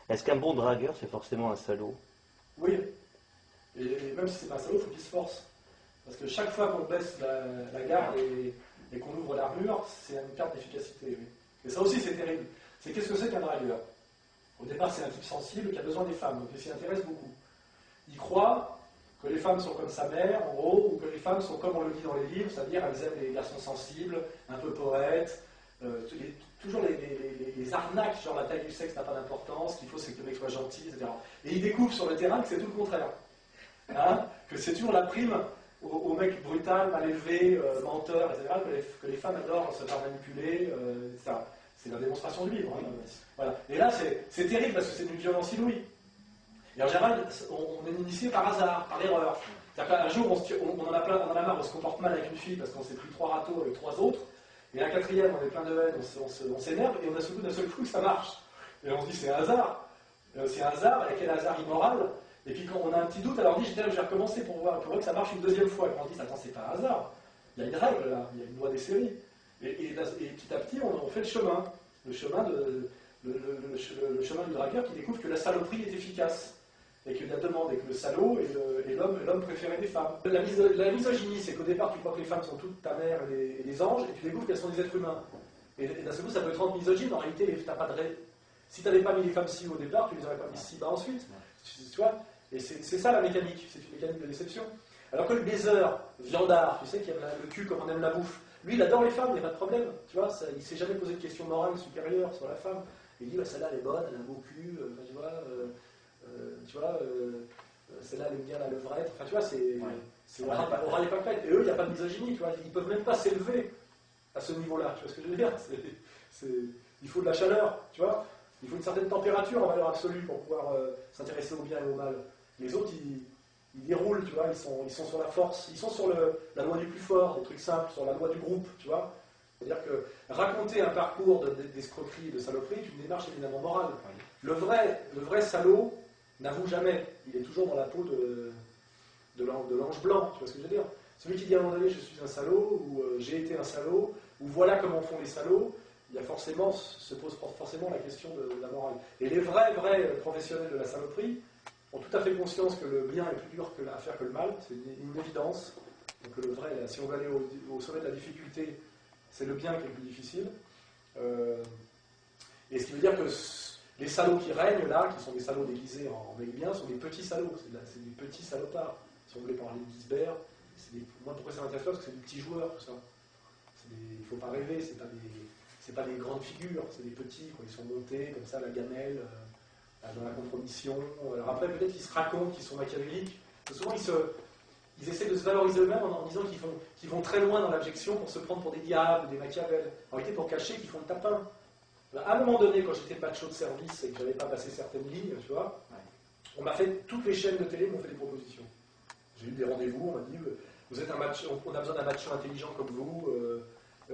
Est-ce qu'un bon dragueur, c'est forcément un salaud? Oui, et même si c'est pas un salaud, il faut qu'il se force. Parce que chaque fois qu'on baisse la garde et qu'on ouvre l'armure, c'est une perte d'efficacité. Oui. Et ça aussi, c'est terrible. C'est qu'est-ce que c'est qu'un dragueur? Au départ, c'est un type sensible qui a besoin des femmes, donc il s'y intéresse beaucoup. Il croit que les femmes sont comme sa mère, en gros, ou que les femmes sont comme on le dit dans les livres, c'est-à-dire elles aiment les garçons sensibles, un peu poètes, toujours les arnaques, genre la taille du sexe n'a pas d'importance, ce qu'il faut c'est que le mec soit gentil, etc. Et il découvre sur le terrain que c'est tout le contraire. Hein, que c'est toujours la prime au mec brutal, mal élevé, menteur, etc., que les femmes adorent se faire manipuler, etc. C'est la démonstration du livre. Hein. Voilà. Et là, c'est terrible parce que c'est d'une violence inouïe. Et en général, on est initié par hasard, par l'erreur. Un jour, on en a marre, on se comporte mal avec une fille parce qu'on s'est pris 3 râteaux avec 3 autres, et la quatrième, on est plein de haine, on s'énerve, et on a d'un seul coup que ça marche. Et on se dit, c'est un hasard. C'est un hasard, et quel hasard immoral. Et puis quand on a un petit doute, alors on dit, je vais recommencer pour voir que ça marche une deuxième fois. Et on dit, attends, c'est pas un hasard. Il y a une règle là, il y a une loi des séries. Et petit à petit, on fait le chemin. Le chemin du dragueur qui découvre que la saloperie est efficace. Et que la demande est que le salaud est l'homme préféré des femmes. La misogynie, c'est qu'au départ, tu crois que les femmes sont toutes ta mère et les anges, et tu découvres qu'elles sont des êtres humains. Et d'un seul coup, ça peut être rendre misogyne, en réalité, t'as pas de si tu n'avais pas mis les femmes si haut au départ, tu les aurais pas mis si bas ensuite. Tu vois. Et c'est ça la mécanique, c'est une mécanique de déception. Alors que le baiser, viandard, tu sais, qui aime le cul comme on aime la bouffe, lui, il adore les femmes, il n'y a pas de problème. Tu vois, il ne s'est jamais posé de questions morales supérieures sur la femme. Il dit, celle-là, elle est bonne, elle a un beau cul, tu vois, celle-là, elle aime bien la levrette. Enfin, tu vois, c'est oral et pâquerette. Et eux, il n'y a pas de misogynie, tu vois, ils ne peuvent même pas s'élever à ce niveau-là. Tu vois ce que je veux dire? Il faut de la chaleur, tu vois. Il faut une certaine température en valeur absolue pour pouvoir s'intéresser au bien et au mal. Les autres, ils déroulent, tu vois, ils sont sur la force, ils sont sur la loi du plus fort, des trucs simples, sur la loi du groupe, tu vois. C'est-à-dire que raconter un parcours d'escroquerie et de saloperie est une démarche éminemment morale. Le vrai salaud n'avoue jamais, il est toujours dans la peau de l'ange blanc, tu vois ce que je veux dire. Celui qui dit à un moment donné, je suis un salaud, ou j'ai été un salaud, ou voilà comment font les salauds, se pose forcément la question de la morale. Et les vrais professionnels de la saloperie ont tout à fait conscience que le bien est plus dur à faire que le mal, c'est une évidence. Donc le vrai, si on veut aller au sommet de la difficulté, c'est le bien qui est le plus difficile. Et ce qui veut dire que les salauds qui règnent là, qui sont des salauds déguisés en mecs bien, sont des petits salauds, c'est des petits salopards. Si on voulait parler de Gisbert, moi pourquoi ça m'intéresse pas, parce que c'est des petits joueurs, tout ça. Il ne faut pas rêver, c'est pas des grandes figures, c'est des petits, quand ils sont montés comme ça, la gamelle, dans la compromission. Alors après, peut-être qu'ils se racontent qu'ils sont machiavéliques. Souvent, ils essaient de se valoriser eux-mêmes en disant qu'ils vont très loin dans l'abjection pour se prendre pour des diables, des machiavels. En réalité, pour cacher qu'ils font le tapin. À un moment donné, quand j'étais macho de service et que je n'avais pas passé certaines lignes, tu vois, on m'a fait, toutes les chaînes de télé m'ont fait des propositions. J'ai eu des rendez-vous, on m'a dit, vous êtes un macho, on a besoin d'un macho intelligent comme vous.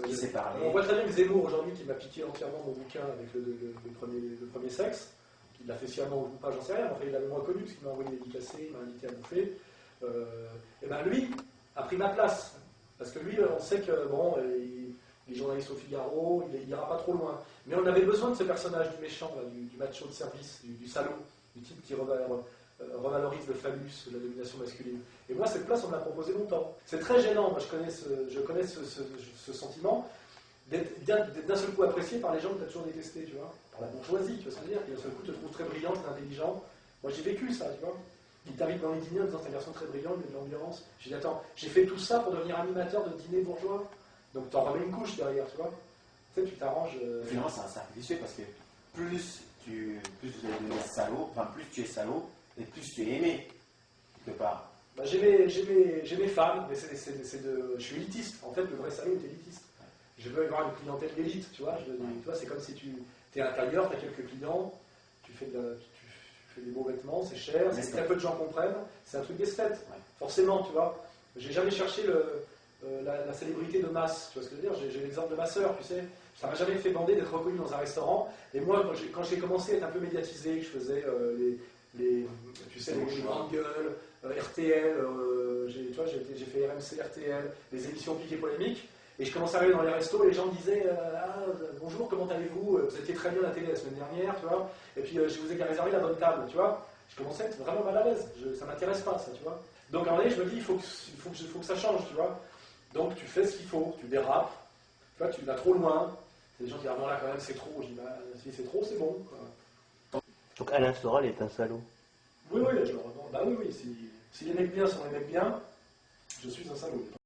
Qui s'est parlé. On voit très bien que Zemmour aujourd'hui qui m'a piqué entièrement mon bouquin avec le premier sexe, qu'il l'a fait sciemment ou pas, j'en sais rien, enfin il l'a moins connu parce qu'il m'a envoyé dédicacé, il m'a invité à bouffer. Et bien lui a pris ma place, parce que lui on sait que bon, les journalistes au Figaro, il n'ira pas trop loin. Mais on avait besoin de ce personnage du méchant, là, du macho de service, du salaud, du type qui revalorise le phallus, la domination masculine. Et moi, cette place, on me l'a proposé longtemps. C'est très gênant, moi je connais ce sentiment d'être d'un seul coup apprécié par les gens que tu as toujours détestés, tu vois, par la bourgeoisie, tu vois ce que je veux dire, qui d'un seul coup te trouve très brillante, très intelligente. Moi, j'ai vécu ça, tu vois. Ils t'invitent dans les dîners en disant c'est un garçon très brillant, il y a de l'ambiance. J'ai dit attends, j'ai fait tout ça pour devenir animateur de dîner bourgeois. Donc t'en remets une couche derrière, tu vois. Tu sais, tu t'arranges. Finalement, c'est un cercle vicieux parce que plus tu es salaud, enfin plus tu es salaud, et plus tu es aimé, quelque part. Bah, j'ai mes fans, mais je suis élitiste. En fait, le vrai salaud est élitiste. Je veux avoir une clientèle d'élite, tu vois. Tu vois, c'est comme si tu es un tailleur, tu as quelques clients, tu fais des beaux vêtements, c'est cher, très peu de gens comprennent, c'est un truc d'esthète. Ouais. Forcément, tu vois. J'ai jamais cherché la célébrité de masse, tu vois ce que je veux dire. J'ai l'exemple de ma sœur, tu sais. Ça m'a jamais fait bander d'être reconnu dans un restaurant. Et moi, quand j'ai commencé à être un peu médiatisé, que je faisais les grandes gueules, RTL, j'ai fait RMC, RTL, les émissions piquées polémiques, Et je commençais à arriver dans les restos, et les gens me disaient bonjour, comment allez-vous? Vous étiez très bien à la télé la semaine dernière, tu vois. Et puis je vous ai réservé la bonne table, tu vois. Je commençais à être vraiment mal à l'aise. Ça m'intéresse pas, ça, tu vois. Donc à un moment donné, je me dis, il faut que ça change, tu vois. Donc tu fais ce qu'il faut, tu dérapes, tu vois, tu vas trop loin. Il y a des gens qui disent, ah non, là, quand même, c'est trop. Je dis, bah, si c'est trop, c'est bon, quoi. Donc Alain Soral est un salaud. Oui, oui, bah oui, oui. Si les mecs bien sont les mecs bien, je suis un salaud.